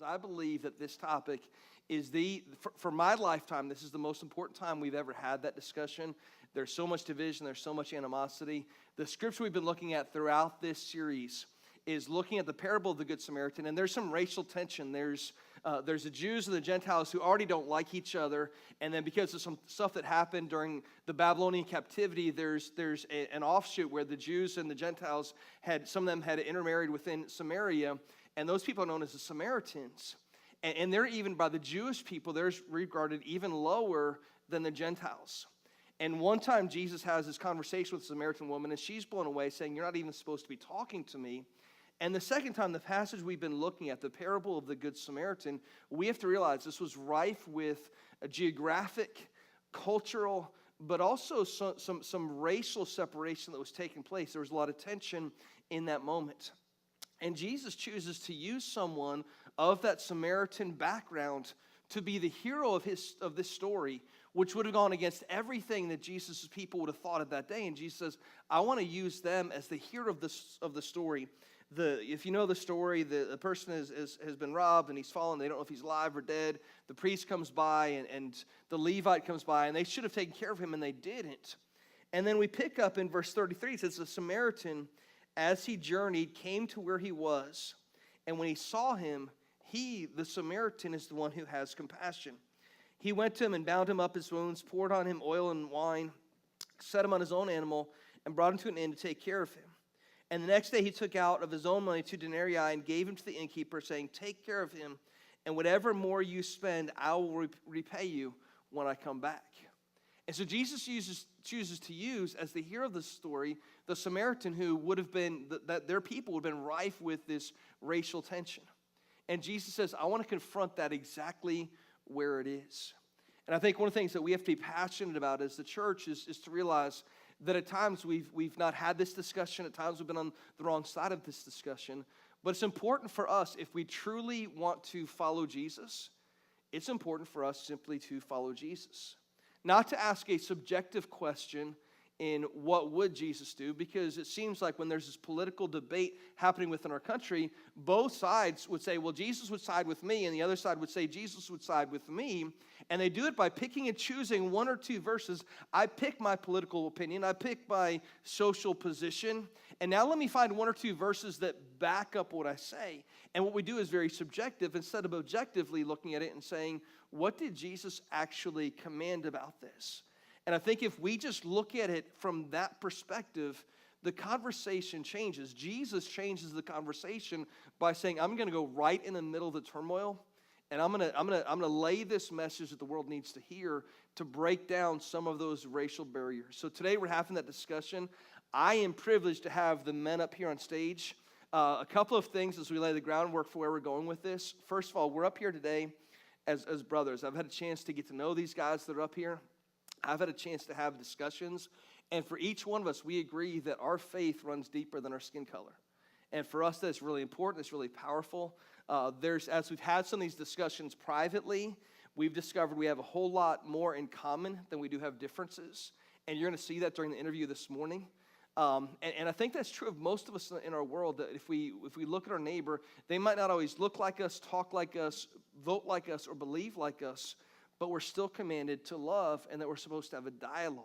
because I believe that this topic is for my lifetime, this is the most important time we've ever had that discussion. There's so much division, there's so much animosity. The scripture we've been looking at throughout this series is looking at the parable of the Good Samaritan, and there's some racial tension. There's the Jews and the Gentiles who already don't like each other, and then because of some stuff that happened during the Babylonian captivity, there's an offshoot where the Jews and the Gentiles some of them had intermarried within Samaria, and those people are known as the Samaritans. And they're even, by the Jewish people, they're regarded even lower than the Gentiles. And one time Jesus has this conversation with a Samaritan woman, and she's blown away, saying, "You're not even supposed to be talking to me." And the second time, the passage we've been looking at, the parable of the Good Samaritan, we have to realize this was rife with a geographic, cultural, but also some racial separation that was taking place. There was a lot of tension in that moment. And Jesus chooses to use someone of that Samaritan background to be the hero of this story, which would have gone against everything that Jesus' people would have thought of that day. And Jesus says, I want to use them as the hero of the story. If you know the story, the person has been robbed and he's fallen. They don't know if he's alive or dead. The priest comes by and the Levite comes by, and they should have taken care of him, and they didn't. And then we pick up in verse 33. It says, the Samaritan, as he journeyed, came to where he was. And when he saw him, the Samaritan, is the one who has compassion. He went to him and bound him up his wounds, poured on him oil and wine, set him on his own animal, and brought him to an inn to take care of him. And the next day he took out of his own money 2 denarii and gave him to the innkeeper, saying, take care of him, and whatever more you spend, I will repay you when I come back. And so Jesus chooses to use as the hero of the story the Samaritan, who would have been, that their people would have been rife with this racial tension. And Jesus says, I want to confront that exactly where it is. And I think one of the things that we have to be passionate about as the church is to realize that at times we've not had this discussion, at times we've been on the wrong side of this discussion, but it's important for us, if we truly want to follow Jesus, it's important for us simply to follow Jesus. Not to ask a subjective question in what would Jesus do, because it seems like when there's this political debate happening within our country, both sides would say, well, Jesus would side with me, and the other side would say Jesus would side with me, and they do it by picking and choosing 1 or 2 verses. I pick my political opinion, I pick my social position, and now let me find 1 or 2 verses that back up what I say. And what we do is very subjective instead of objectively looking at it and saying, what did Jesus actually command about this? And I think if we just look at it from that perspective, the conversation changes. Jesus changes the conversation by saying, I'm going to go right in the middle of the turmoil, and I'm going to lay this message that the world needs to hear to break down some of those racial barriers. So today we're having that discussion. I am privileged to have the men up here on stage. A couple of things as we lay the groundwork for where we're going with this. First of all, we're up here today as brothers. I've had a chance to get to know these guys that are up here. I've had a chance to have discussions, and for each one of us, we agree that our faith runs deeper than our skin color. And for us, that's really important. It's really powerful. As we've had some of these discussions privately, we've discovered we have a whole lot more in common than we do have differences, and you're going to see that during the interview this morning. And I think that's true of most of us in our world, that if we look at our neighbor, they might not always look like us, talk like us, vote like us, or believe like us, but we're still commanded to love, and that we're supposed to have a dialogue.